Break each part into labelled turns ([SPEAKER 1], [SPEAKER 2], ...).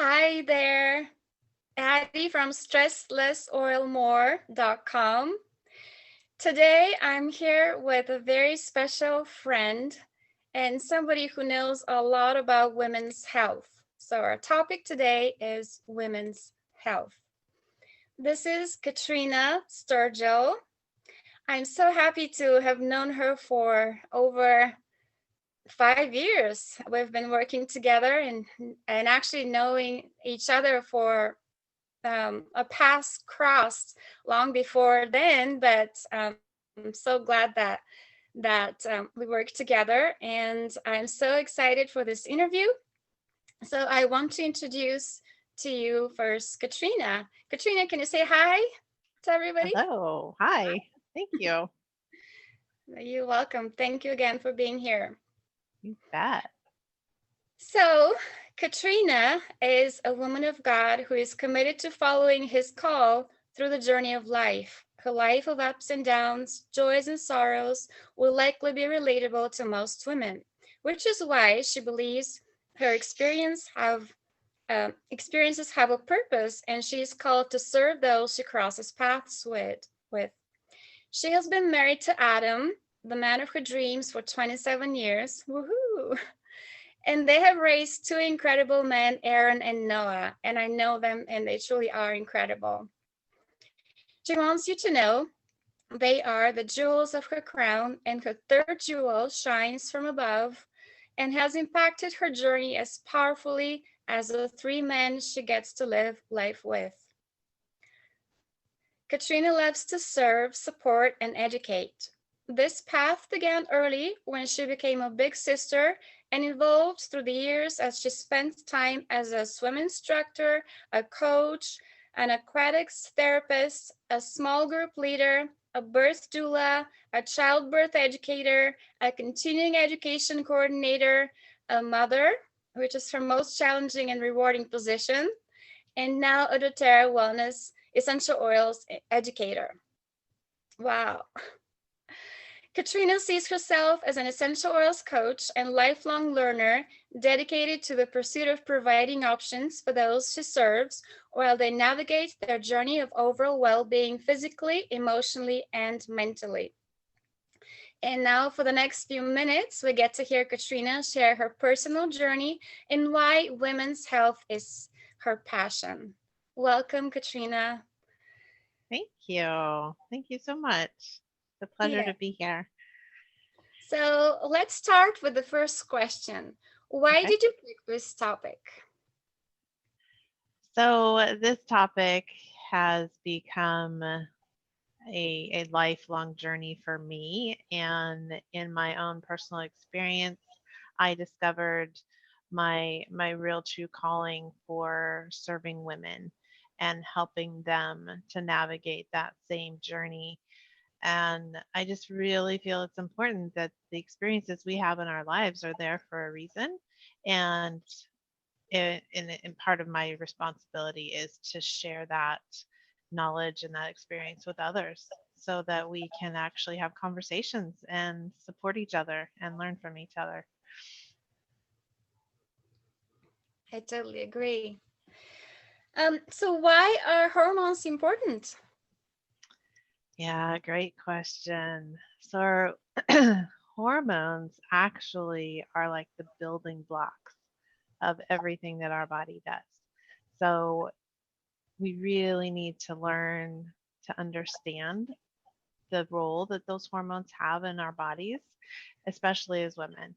[SPEAKER 1] Hi there, Addie from stresslessoilmore.com. Today I'm here with a very special friend and somebody who knows a lot about women's health. So our topic today is women's health. This is Katrina Sturgill. I'm so happy to have known her for over 5 years. We've been working together and actually knowing each other for a paths crossed long before then, but I'm so glad that we work together, and I'm so excited for this interview. So I want to introduce to you first Katrina. Katrina, can you say hi to everybody?
[SPEAKER 2] Hello. Hi. Thank you.
[SPEAKER 1] You're welcome. Thank you again for being here.
[SPEAKER 2] You bet.
[SPEAKER 1] So, Katrina is a woman of God who is committed to following his call through the journey of life. Her life of ups and downs, joys and sorrows will likely be relatable to most women, which is why she believes her experiences have a purpose, and she is called to serve those she crosses paths with. She has been married to Adam, the man of her dreams, for 27 years. Woohoo! And they have raised two incredible men, Aaron and Noah, and I know them and they truly are incredible. She wants you to know they are the jewels of her crown, and her third jewel shines from above and has impacted her journey as powerfully as the three men she gets to live life with. Katrina loves to serve, support, and educate. This path began early when she became a big sister and evolved through the years as she spent time as a swim instructor, a coach, an aquatics therapist, a small group leader, a birth doula, a childbirth educator, a continuing education coordinator, a mother, which is her most challenging and rewarding position, and now a Doterra wellness essential oils educator. Wow. Katrina sees herself as an essential oils coach and lifelong learner dedicated to the pursuit of providing options for those she serves while they navigate their journey of overall well being physically, emotionally, and mentally. And now, for the next few minutes, we get to hear Katrina share her personal journey and why women's health is her passion. Welcome, Katrina.
[SPEAKER 2] Thank you. Thank you so much. It's a pleasure
[SPEAKER 1] Yeah.
[SPEAKER 2] to be here.
[SPEAKER 1] So let's start with the first question. Why
[SPEAKER 2] Okay.
[SPEAKER 1] did you pick this topic?
[SPEAKER 2] So this topic has become a lifelong journey for me. And in my own personal experience, I discovered my real true calling for serving women and helping them to navigate that same journey. And I just really feel it's important that the experiences we have in our lives are there for a reason. And and part of my responsibility is to share that knowledge and that experience with others so that we can actually have conversations and support each other and learn from each other.
[SPEAKER 1] I totally agree. So why are hormones important?
[SPEAKER 2] Yeah, great question. So, hormones actually are like the building blocks of everything that our body does. So, we really need to learn to understand the role that those hormones have in our bodies, especially as women,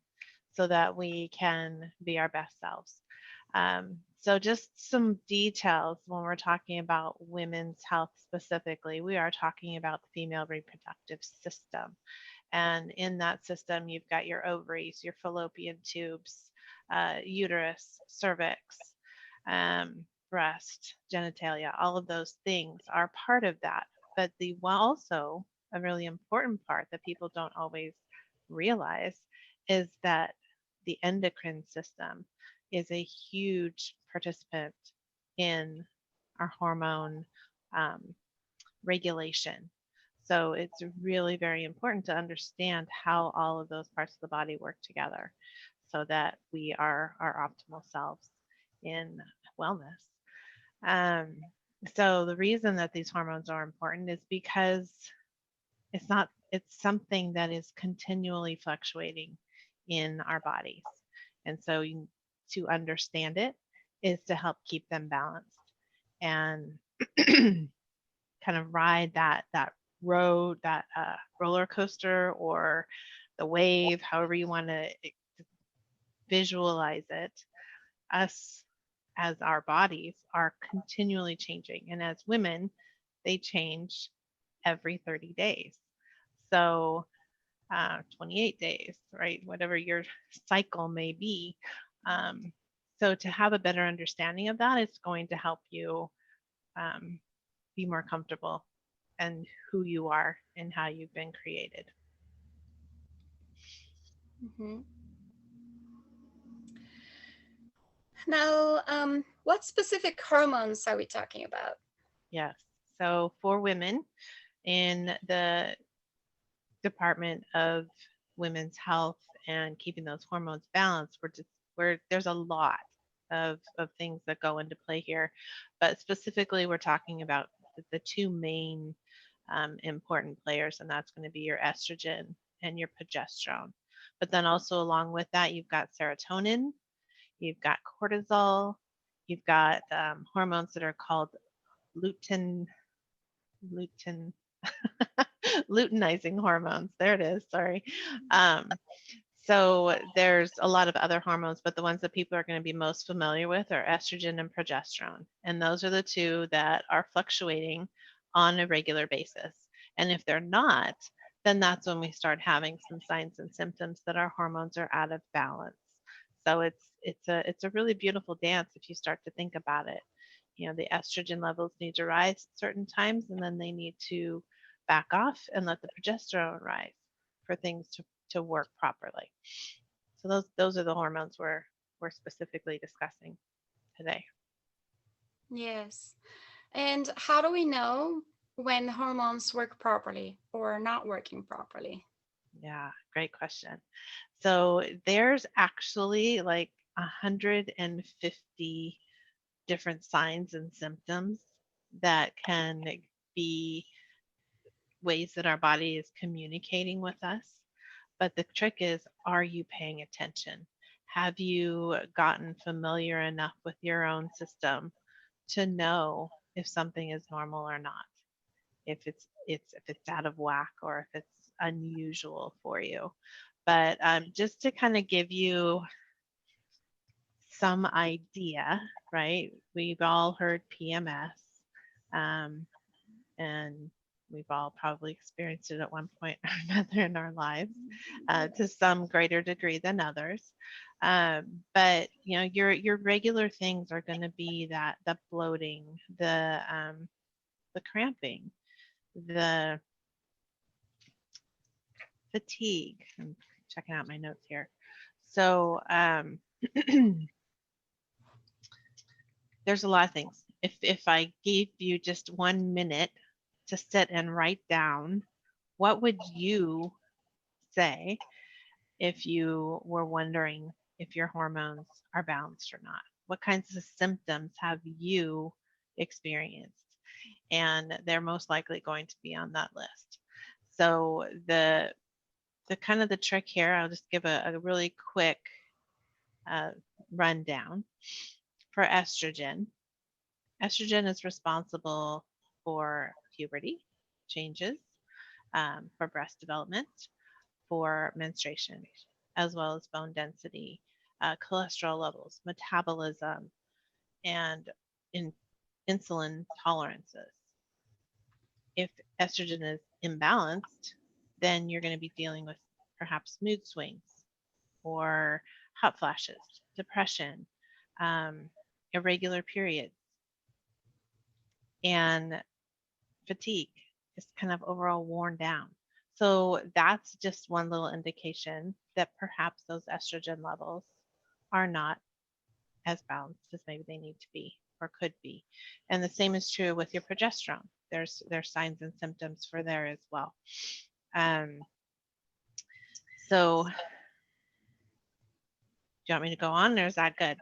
[SPEAKER 2] so that we can be our best selves. So, just some details when we're talking about women's health specifically, we are talking about the female reproductive system. And in that system, you've got your ovaries, your fallopian tubes, uterus, cervix, breast, genitalia, all of those things are part of that. But the also a really important part that people don't always realize is that the endocrine system is a huge participant in our hormone um, regulation. So it's really very important to understand how all of those parts of the body work together so that we are our optimal selves in wellness. Um, so the reason that these hormones are important is because it's something that is continually fluctuating in our bodies. And so to understand it is to help keep them balanced and kind of ride that road, that roller coaster or the wave, however you want to visualize it. Us as our bodies are continually changing. And as women, they change every 30 days. So 28 days, right? Whatever your cycle may be. Um, so to have a better understanding of that, it's going to help you um, be more comfortable and who you are and how you've been created.
[SPEAKER 1] Mhm. Now, what specific hormones are we talking about?
[SPEAKER 2] Yes. So for women in the Department of Women's Health and keeping those hormones balanced, we're there's a lot of things that go into play here, but specifically we're talking about the two main important players, and that's going to be your estrogen and your progesterone. But then also along with that, you've got serotonin, you've got cortisol, you've got hormones that are called lutein, lutein, luteinizing hormones. There it is. Sorry. Um, so there's a lot of other hormones, but the ones that people are going to be most familiar with are estrogen and progesterone. And those are the two that are fluctuating on a regular basis. And if they're not, then that's when we start having some signs and symptoms that our hormones are out of balance. So it's a really beautiful dance if you start to think about it. You know, the estrogen levels need to rise at certain times, and then they need to back off and let the progesterone rise for things to work properly. So those are the hormones we're specifically discussing today.
[SPEAKER 1] Yes. And how do we know when hormones work properly or not working properly?
[SPEAKER 2] Yeah, great question. So there's actually like 150 different signs and symptoms that can be ways that our body is communicating with us. But the trick is, are you paying attention? Have you gotten familiar enough with your own system to know if something is normal or not? If it's out of whack or if it's unusual for you. But just to kind of give you some idea, right? We've all heard PMS, um, and we've all probably experienced it at one point or another in our lives, to some greater degree than others. But you know, your regular things are going to be that the bloating, the cramping, the fatigue. I'm checking out my notes here. So there's a lot of things. If I gave you just 1 minute to sit and write down, what would you say if you were wondering if your hormones are balanced or not? What kinds of symptoms have you experienced? And they're most likely going to be on that list. So the kind of the trick here, I'll just give a really quick uh, rundown for estrogen. Estrogen is responsible for puberty changes, for breast development, for menstruation, as well as bone density, cholesterol levels, metabolism, and in insulin tolerances. If estrogen is imbalanced, then you're going to be dealing with perhaps mood swings or hot flashes, depression, um, irregular periods, and fatigue, just kind of overall worn down. So that's just one little indication that perhaps those estrogen levels are not as balanced as maybe they need to be or could be. And the same is true with your progesterone. There's signs and symptoms for there as well. Um, so do you want me to go on or is that good?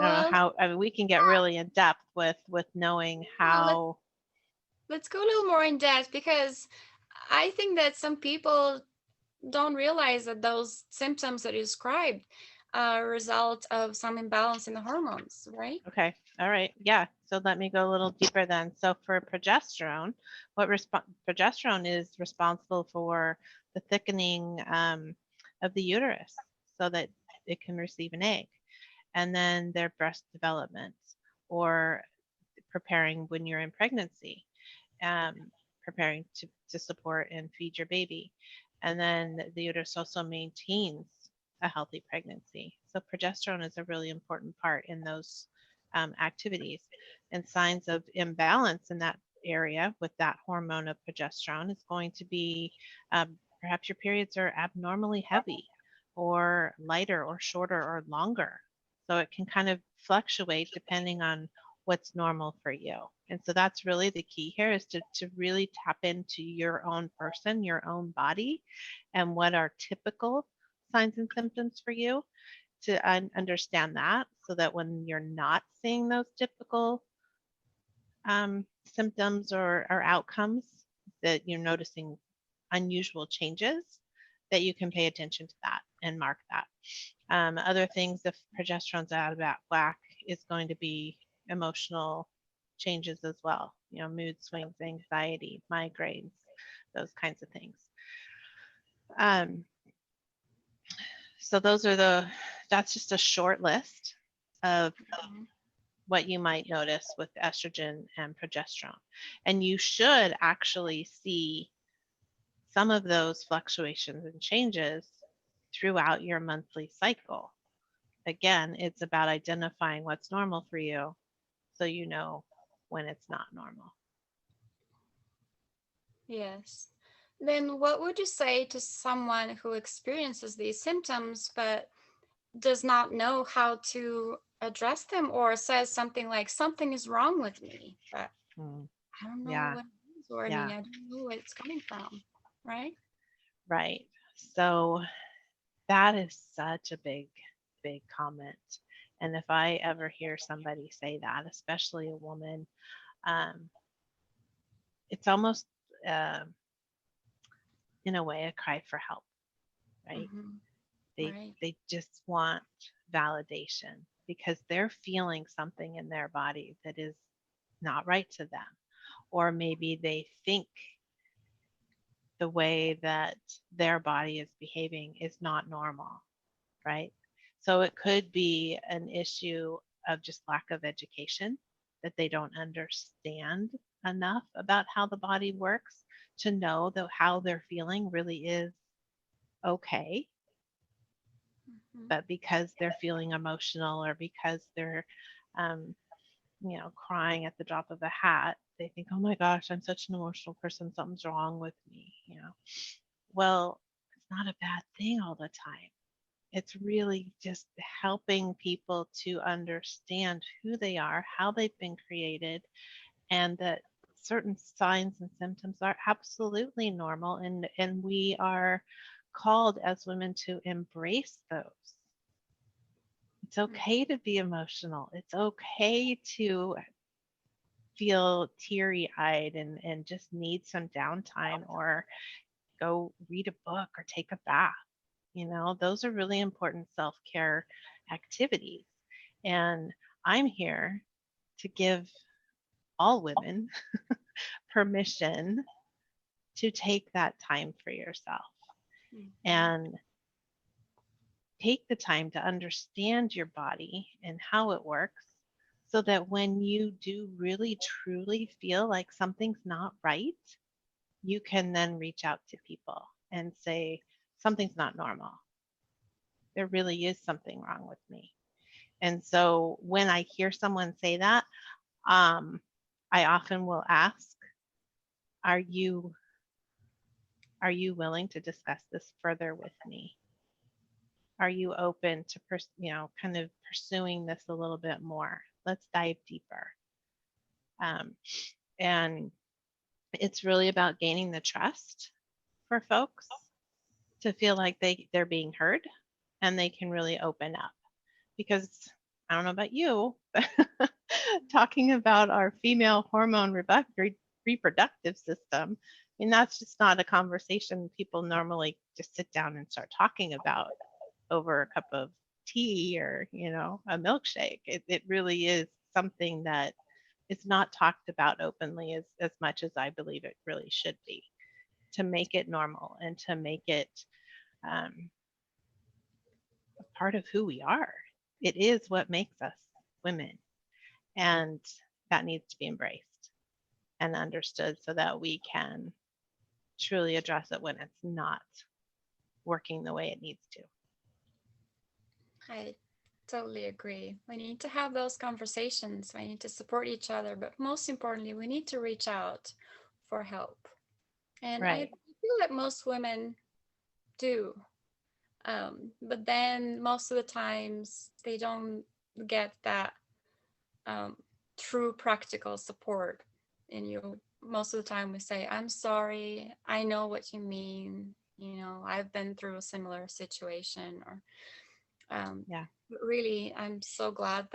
[SPEAKER 2] I don't know
[SPEAKER 1] Well,
[SPEAKER 2] how, I mean, we can get really in depth with knowing
[SPEAKER 1] yeah,
[SPEAKER 2] how.
[SPEAKER 1] let's go a little more in depth because I think that some people don't realize that those symptoms that you described are a result of some imbalance in the hormones, right?
[SPEAKER 2] Okay. All right. Yeah. So let me go a little deeper then. So for progesterone, progesterone is responsible for the thickening of the uterus so that it can receive an egg, and then their breast development, or preparing when you're in pregnancy, preparing to support and feed your baby. And then the uterus also maintains a healthy pregnancy. So progesterone is a really important part in those activities. And signs of imbalance in that area with that hormone of progesterone is going to be perhaps your periods are abnormally heavy or lighter or shorter or longer. So it can kind of fluctuate depending on what's normal for you. And so that's really the key here, is to really tap into your own person, your own body, and what are typical signs and symptoms for you, to understand that, so that when you're not seeing those typical symptoms or outcomes, that you're noticing unusual changes, that you can pay attention to that and mark that. Other things, if progesterone's out of whack, is going to be emotional changes as well. You know, mood swings, anxiety, migraines, those kinds of things. Um, so that's just a short list of what you might notice with estrogen and progesterone. And you should actually see some of those fluctuations and changes throughout your monthly cycle. Again, it's about identifying what's normal for you so you know when it's not normal.
[SPEAKER 1] Yes. Then what would you say to someone who experiences these symptoms but does not know how to address them, or says something like, something is wrong with me, but
[SPEAKER 2] Mm,
[SPEAKER 1] I don't know
[SPEAKER 2] yeah,
[SPEAKER 1] what it is, or I mean,
[SPEAKER 2] yeah,
[SPEAKER 1] I don't know where it's coming from, right?
[SPEAKER 2] right. So that is such a big, big comment. And if I ever hear somebody say that, especially a woman, um, it's almost uh, in a way a cry for help, right?
[SPEAKER 1] Mm-hmm.
[SPEAKER 2] They
[SPEAKER 1] Right.
[SPEAKER 2] they just want validation because they're feeling something in their body that is not right to them, or maybe they think the way that their body is behaving is not normal, right? So it could be an issue of just lack of education, that they don't understand enough about how the body works to know that how they're feeling really is okay.
[SPEAKER 1] Mm-hmm.
[SPEAKER 2] But because they're feeling emotional, or because they're um, crying at the drop of a hat, they think, oh my gosh, I'm such an emotional person, something's wrong with me. Well, it's not a bad thing all the time. It's really just helping people to understand who they are, how they've been created, and that certain signs and symptoms are absolutely normal, and we are called as women to embrace those. It's okay to be emotional. It's okay to feel teary eyed and just need some downtime, or go read a book or take a bath. Those are really important self care activities. And I'm here to give all women permission to take that time for yourself,
[SPEAKER 1] Mm-hmm.
[SPEAKER 2] and take the time to understand your body and how it works, so that when you do really truly feel like something's not right, you can then reach out to people and say, something's not normal. There really is something wrong with me. And so when I hear someone say that, um, I often will ask, are you willing to discuss this further with me? Are you open to kind of pursuing this a little bit more? Let's dive deeper. Um, and it's really about gaining the trust for folks to feel like they're being heard, and they can really open up, because I don't know about you, but talking about our female hormone reproductive system, I mean, that's just not a conversation people normally just sit down and start talking about over a cup of tea or, a milkshake. It really is something that is not talked about openly as much as I believe it really should be, to make it normal and to make it um, a part of who we are. It is what makes us women. And that needs to be embraced and understood so that we can truly address it when it's not working the way it needs to.
[SPEAKER 1] I totally agree. We need to have those conversations. We need to support each other, but most importantly, we need to reach out for help. And I
[SPEAKER 2] Right.
[SPEAKER 1] feel that most women do. But then most of the times they don't get that um, true practical support. And most of the time we say, I'm sorry, I know what you mean. I've been through a similar situation. Or
[SPEAKER 2] Yeah.
[SPEAKER 1] but really, I'm so glad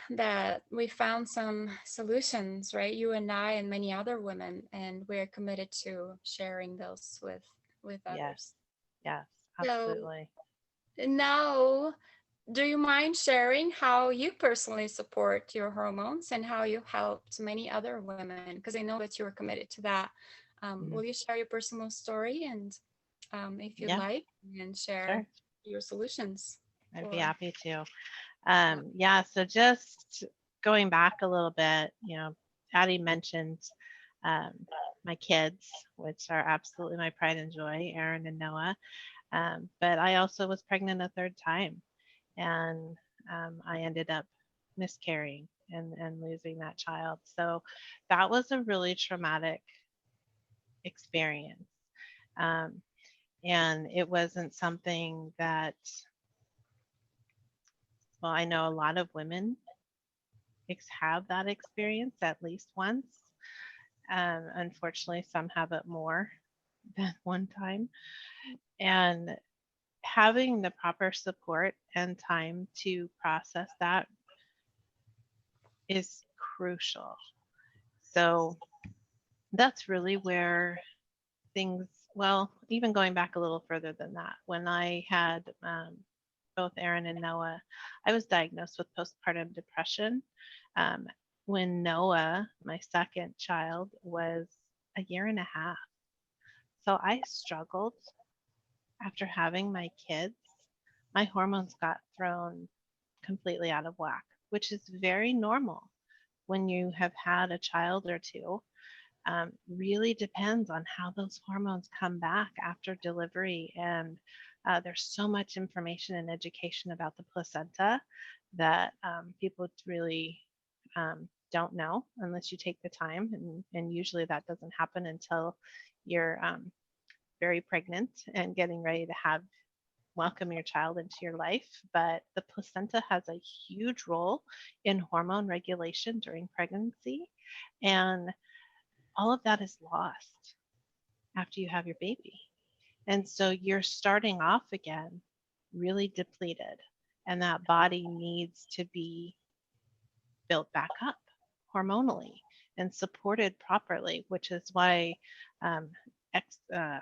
[SPEAKER 1] that we found some solutions, right? You and I and many other women, and we're committed to sharing those with
[SPEAKER 2] Yes.
[SPEAKER 1] others.
[SPEAKER 2] Yes.
[SPEAKER 1] So
[SPEAKER 2] Absolutely.
[SPEAKER 1] now, do you mind sharing how you personally support your hormones and how you helped many other women? Because I know that you are committed to that. Will
[SPEAKER 2] Hmm.
[SPEAKER 1] you share your personal story and, if you'd
[SPEAKER 2] Yeah.
[SPEAKER 1] like, and share
[SPEAKER 2] Sure.
[SPEAKER 1] your solutions
[SPEAKER 2] I'd be
[SPEAKER 1] for
[SPEAKER 2] happy to.
[SPEAKER 1] that?
[SPEAKER 2] Yeah. So just going back a little bit, Addie mentioned um, my kids, which are absolutely my pride and joy, Aaron and Noah. But I also was pregnant a third time, and I ended up miscarrying and losing that child. So that was a really traumatic experience. Um, and it wasn't something that, well, I know a lot of women have that experience at least once. Unfortunately, some have it more than one time. And having the proper support and time to process that is crucial. So that's really where things, well, even going back a little further than that, when I had both Aaron and Noah, I was diagnosed with postpartum depression. Um, when Noah, my second child, was a year and a half. So I struggled after having my kids. My hormones got thrown completely out of whack, which is very normal when you have had a child or two. Really depends on how those hormones come back after delivery. And there's so much information and education about the placenta that people really don't know unless you take the time. And usually that doesn't happen until you're very pregnant and getting ready to have welcome your child into your life. But the placenta has a huge role in hormone regulation during pregnancy. And all of that is lost after you have your baby. And so you're starting off again really depleted, and that body needs to be built back up hormonally and supported properly, which is why um,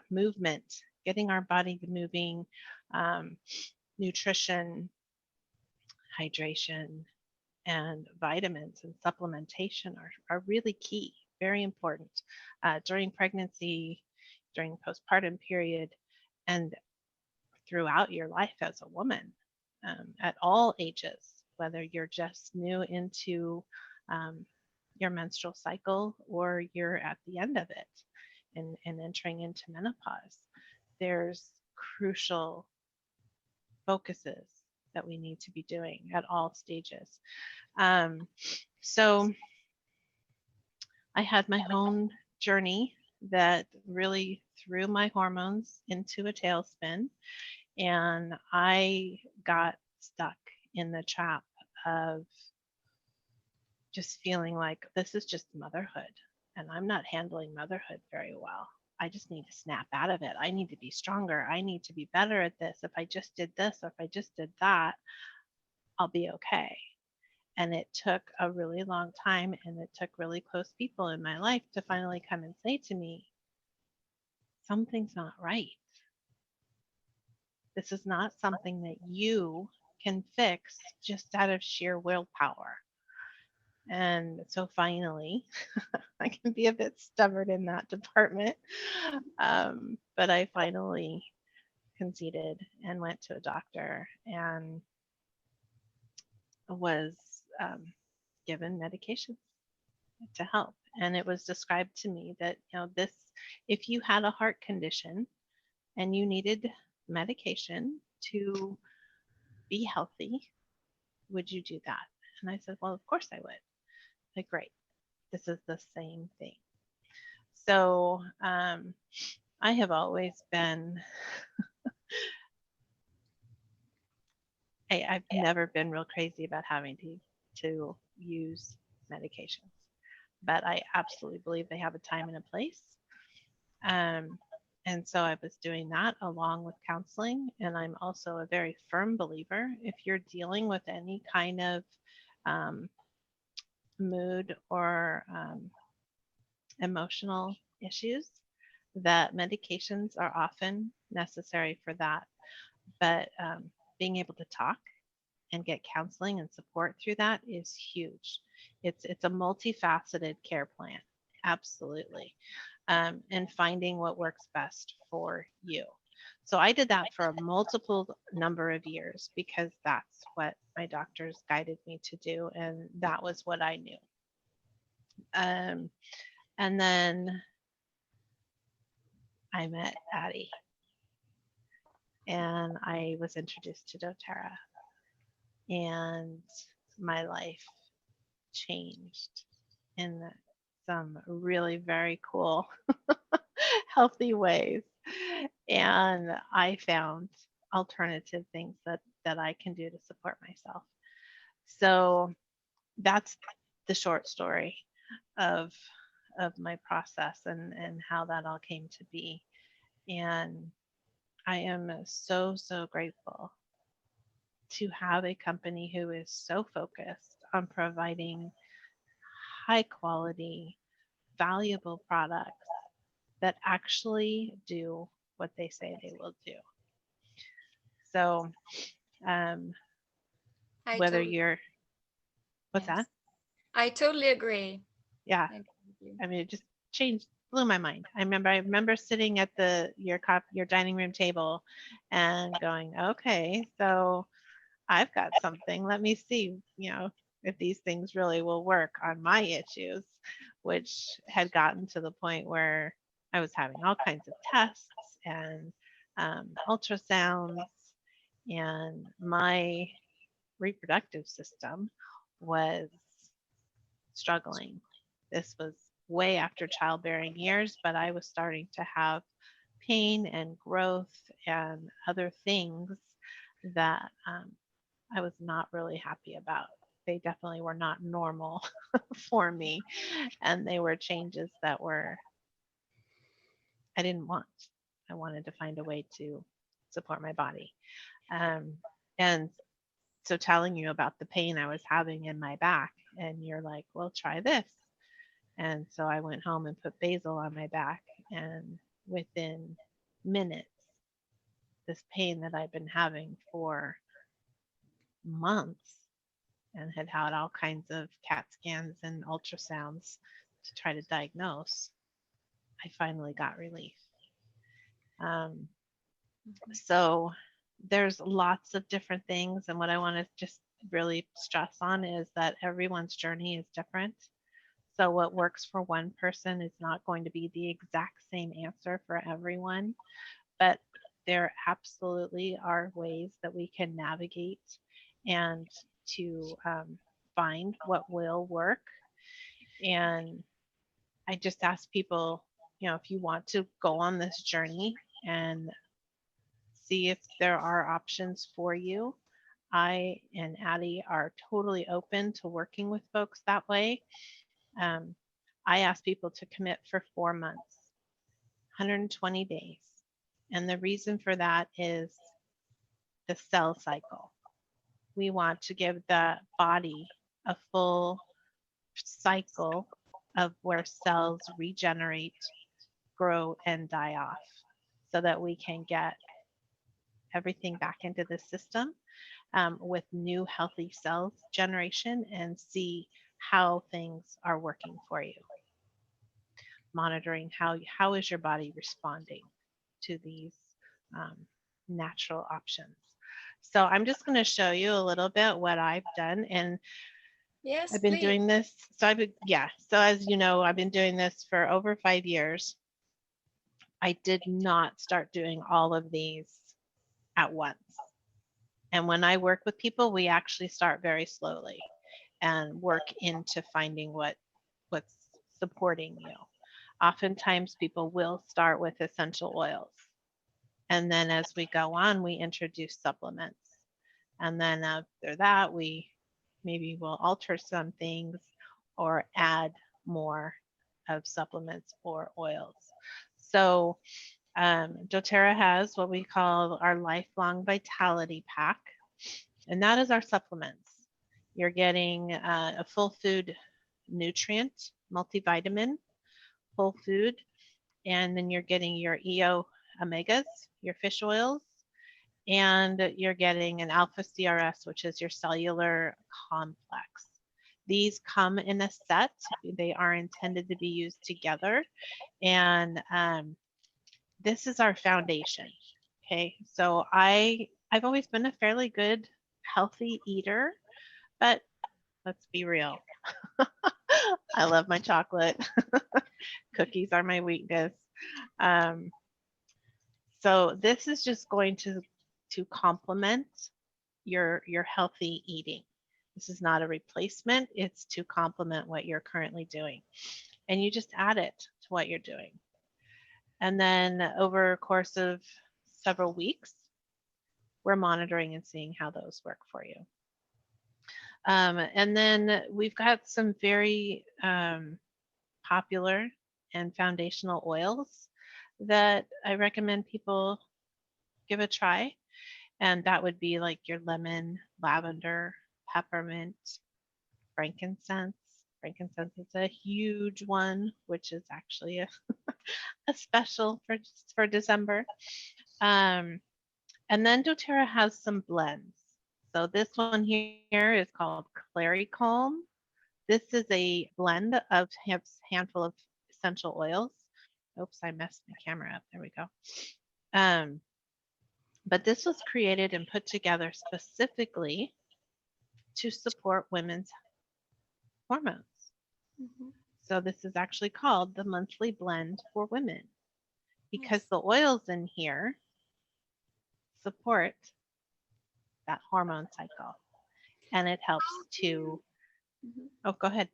[SPEAKER 2] movement, getting our body moving, um, nutrition, hydration, and vitamins and supplementation are really key, very important during pregnancy, during postpartum period, and throughout your life as a woman at all ages, whether you're just new into um, your menstrual cycle or you're at the end of it and entering into menopause. There's crucial focuses that we need to be doing at all stages. Um, so I had my own journey that really threw my hormones into a tailspin, and I got stuck in the trap of just feeling like this is just motherhood and I'm not handling motherhood very well. I just need to snap out of it. I need to be stronger. I need to be better at this. If I just did this or if I just did that, I'll be okay. And it took a really long time, and it took really close people in my life to finally come and say to me, something's not right. This is not something that you can fix just out of sheer willpower. And so finally, I can be a bit stubborn in that department. But I finally conceded and went to a doctor and was given medication to help. And it was described to me that, this, if you had a heart condition and you needed medication to be healthy, would you do that? And I said, well, of course I would. Like, great. This is the same thing. So I have always been, I've never been real crazy about having to use medications, but I absolutely believe they have a time and a place. Um, and so I was doing that along with counseling. And I'm also a very firm believer, if you're dealing with any kind of um, mood or emotional issues, that medications are often necessary for that. But being able to talk and get counseling and support through that is huge. It's a multifaceted care plan, absolutely, and finding what works best for you. So I did that for a multiple number of years because that's what my doctors guided me to do, and that was what I knew. Um, and then I met Addie, and I was introduced to Doterra, and my life changed in some really very cool, healthy ways. And I found alternative things that I can do to support myself. So that's the short story of my process and how that all came to be. And I am so grateful to have a company who is so focused on providing high quality, valuable products that actually do what they say they will do. So, um,
[SPEAKER 1] I
[SPEAKER 2] whether
[SPEAKER 1] totally,
[SPEAKER 2] you're, what's that?
[SPEAKER 1] yes. I totally agree.
[SPEAKER 2] Yeah,
[SPEAKER 1] I agree with you.
[SPEAKER 2] I mean, it just changed, blew my mind. I remember sitting at your dining room table and going, okay, so I've got something. Let me see, if these things really will work on my issues, which had gotten to the point where I was having all kinds of tests and ultrasounds, and my reproductive system was struggling. This was way after childbearing years, but I was starting to have pain and growth and other things that I was not really happy about. They definitely were not normal for me, and they were changes that were I didn't want. I wanted to find a way to support my body. Um, and so telling you about the pain I was having in my back, and you're like, well, try this. And so I went home and put basil on my back, and within minutes, this pain that I've been having for months and had had all kinds of CAT scans and ultrasounds to try to diagnose, I finally got relief. Um,
[SPEAKER 1] Mhm.
[SPEAKER 2] so there's lots of different things. And what I want to just really stress on is that everyone's journey is different. So what works for one person is not going to be the exact same answer for everyone, but there absolutely are ways that we can navigate and to find what will work. And I just ask people, if you want to go on this journey and see if there are options for you, I and Addie are totally open to working with folks that way. Um, I ask people to commit for 4 months, 120 days. And the reason for that is the cell cycle. We want to give the body a full cycle of where cells regenerate, grow, and die off so that we can get everything back into the system with new healthy cells generation and see how things are working for you, monitoring how is your body responding to these um, natural options. So I'm just going to show you a little bit what I've done, and
[SPEAKER 1] Yes,
[SPEAKER 2] I've been
[SPEAKER 1] please.
[SPEAKER 2] doing this. So So as you know, I've been doing this for over 5 years. I did not start doing all of these at once. And when I work with people, we actually start very slowly and work into finding what's supporting you. Oftentimes people will start with essential oils. And then as we go on, we introduce supplements. And then after that, we maybe will alter some things or add more of supplements or oils. So doTERRA has what we call our lifelong vitality pack, and that is our supplements. You're getting a full food nutrient multivitamin, whole food, and then you're getting your EO omegas, your fish oils, and you're getting an alpha CRS, which is your cellular complex. These come in a set. They are intended to be used together, and this is our foundation. Okay, so I've always been a fairly good healthy eater, but let's be real. I love my chocolate. Cookies are my weakness. Um, so this is just going to complement your healthy eating. This is not a replacement. It's to complement what you're currently doing, and you just add it to what you're doing. And then over a course of several weeks, we're monitoring and seeing how those work for you. And then we've got some very popular and foundational oils that I recommend people give a try. And that would be like your lemon, lavender, peppermint, frankincense. Frankincense is a huge one, which is actually a special for December. Um, and then doTERRA has some blends. So this one here is called Clary Calm. This is a blend of a handful of essential oils. Oops, I messed my camera up. There we go. Um, but this was created and put together specifically to support women's hormones.
[SPEAKER 1] Mhm.
[SPEAKER 2] So this is actually called the monthly blend for women because
[SPEAKER 1] Yes.
[SPEAKER 2] the oils in here support that hormone cycle, and it helps
[SPEAKER 1] How do you?
[SPEAKER 2] to,
[SPEAKER 1] Mhm.
[SPEAKER 2] oh, go ahead.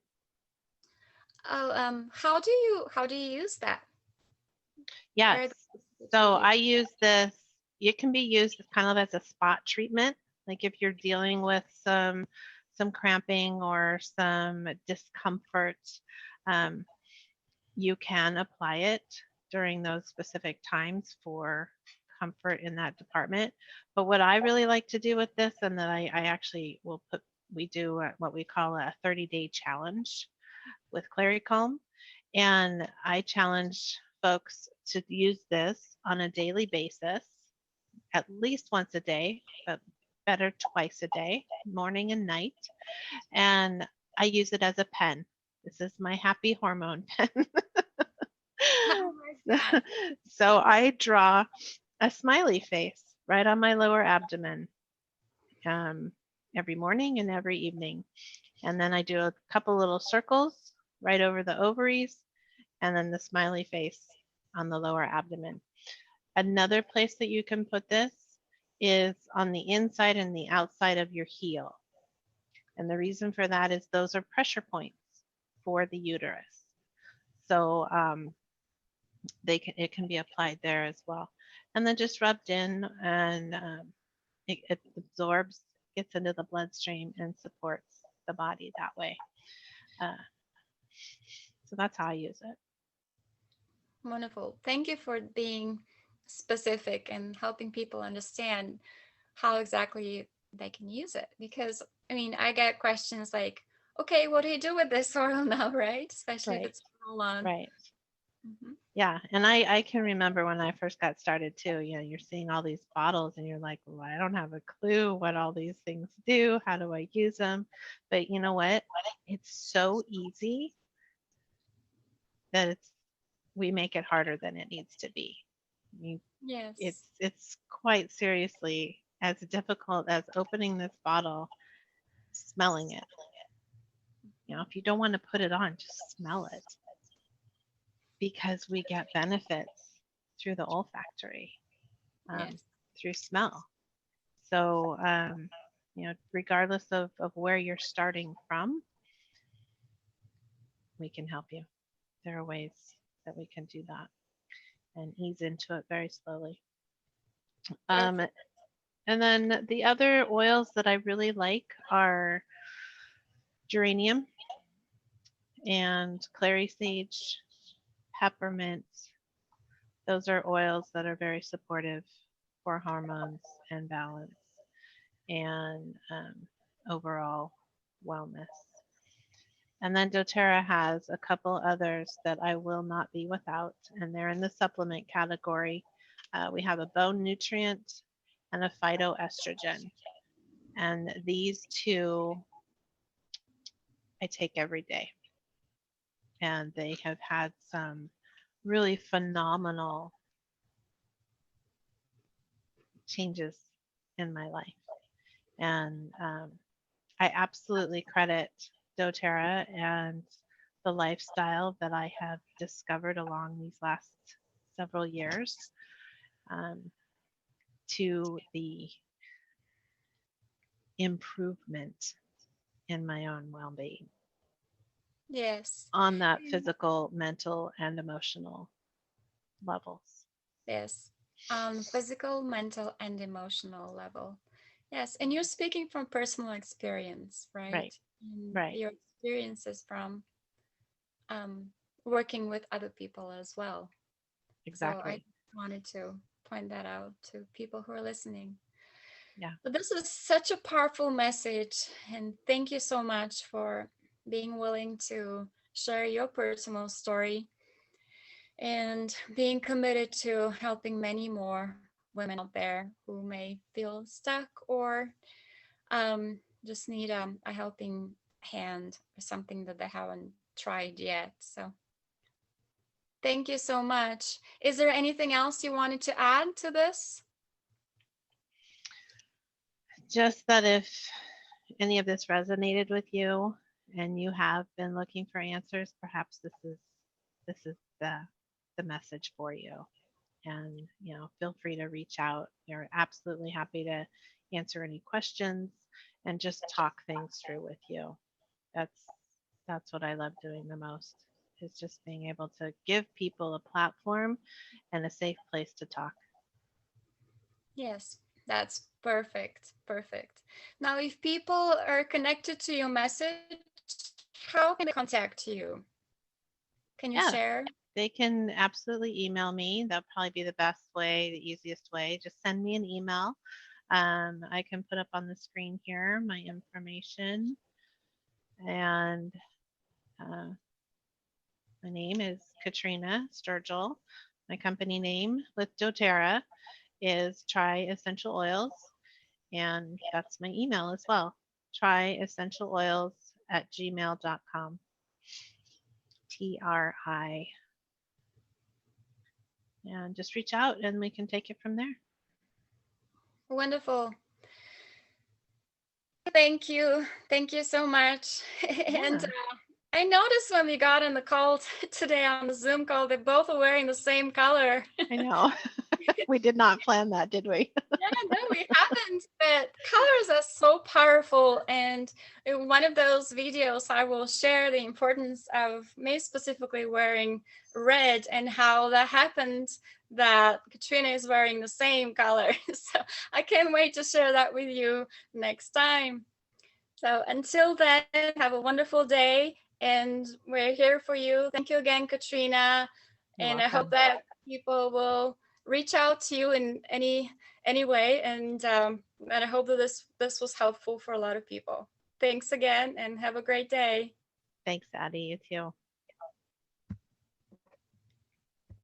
[SPEAKER 1] Oh, how do you use that? What
[SPEAKER 2] Yes.
[SPEAKER 1] are the things that you
[SPEAKER 2] So
[SPEAKER 1] use?
[SPEAKER 2] I use this, it can be used kind of as a spot treatment. Like if you're dealing with some cramping or some discomfort, um, you can apply it during those specific times for comfort in that department. But what I really like to do with this, and that I actually will put, we do what we call a 30-day challenge with Clary Calm. And I challenge folks to use this on a daily basis, at least once a day, but better twice a day, morning and night. And I use it as a pen. This is my happy hormone pen.
[SPEAKER 1] Oh my God.
[SPEAKER 2] So I draw a smiley face right on my lower abdomen um, every morning and every evening. And then I do a couple little circles right over the ovaries and then the smiley face on the lower abdomen. Another place that you can put this is on the inside and the outside of your heel. And the reason for that is those are pressure points for the uterus. So it can be applied there as well. And then just rubbed in, and it absorbs, gets into the bloodstream, and supports the body that way. Uh, so that's how I use it.
[SPEAKER 1] Wonderful. Thank you for being specific and helping people understand how exactly they can use it. Because I mean, I get questions like, okay, what do you do with this oil now, right? Especially if
[SPEAKER 2] Right.
[SPEAKER 1] it's roll on.
[SPEAKER 2] Right.
[SPEAKER 1] Hmm.
[SPEAKER 2] Yeah. And I can remember when I first got started too, you're seeing all these bottles and you're like, well, I don't have a clue what all these things do. How do I use them? But you know what? It's so easy that we make it harder than it needs to be. I mean,
[SPEAKER 1] Yes.
[SPEAKER 2] it's quite seriously as difficult as opening this bottle, smelling it. If you don't want to put it on, just smell it because we get benefits through the olfactory, um,
[SPEAKER 1] Yes.
[SPEAKER 2] through smell. So, regardless of where you're starting from, we can help you. There are ways that we can do that and ease into it very slowly. Um,
[SPEAKER 1] Perfect.
[SPEAKER 2] and then the other oils that I really like are geranium and clary sage, peppermint. Those are oils that are very supportive for hormones and balance and overall wellness. And then doTERRA has a couple others that I will not be without, and they're in the supplement category. We have a bone nutrient and a phytoestrogen. And these two I take every day. And they have had some really phenomenal changes in my life. And I absolutely credit doTERRA and the lifestyle that I have discovered along these last several years, um, to the improvement in my own well being
[SPEAKER 1] Yes.
[SPEAKER 2] on that physical, mental, and emotional levels.
[SPEAKER 1] Yes. On physical, mental, and emotional level. Yes. And you're speaking from personal experience, right?
[SPEAKER 2] Right,
[SPEAKER 1] And
[SPEAKER 2] right,
[SPEAKER 1] your experiences from um, working with other people as well. So I
[SPEAKER 2] exactly.
[SPEAKER 1] wanted to point that out to people who are listening.
[SPEAKER 2] Yeah,
[SPEAKER 1] But this is such a powerful message. And thank you so much for being willing to share your personal story and being committed to helping many more women out there who may feel stuck or just need a helping hand or something that they haven't tried yet. So thank you so much. Is there anything else you wanted to add to this?
[SPEAKER 2] just that if any of this resonated with you and you have been looking for answers, perhaps this is the message for you. And feel free to reach out. We're absolutely happy to answer any questions and just talk things through with you. That's what I love doing the most, is just being able to give people a platform and a safe place to talk.
[SPEAKER 1] Yes, that's perfect. Perfect. Now, if people are connected to your message, how can they contact you? Can you
[SPEAKER 2] Yeah,
[SPEAKER 1] share?
[SPEAKER 2] they can absolutely email me. That'll probably be the best way, the easiest way. Just send me an email. I can put up on the screen here my information. And uh, my name is Katrina Sturgill. My company name with doTERRA is Try Essential Oils, and that's my email as well. Tryessentialoils@gmail.com. TRI. And just reach out and we can take it from there.
[SPEAKER 1] Wonderful. Thank you. Thank you so much. And
[SPEAKER 2] Yeah,
[SPEAKER 1] I noticed when we got on the call today on the Zoom call, they both are wearing the same color.
[SPEAKER 2] I know. We did not plan that, did we?
[SPEAKER 1] Yeah, no, we haven't. But colors are so powerful. And in one of those videos, I will share the importance of me specifically wearing red and how that happened that Katrina is wearing the same color. So I can't wait to share that with you next time. So until then, have a wonderful day. And we're here for you. Thank you again, Katrina.
[SPEAKER 2] You're
[SPEAKER 1] And I hope
[SPEAKER 2] welcome.
[SPEAKER 1] that people will reach out to you in any way. And And I hope that this was helpful for a lot of people. Thanks again and have a great day.
[SPEAKER 2] Thanks, Addie. You too.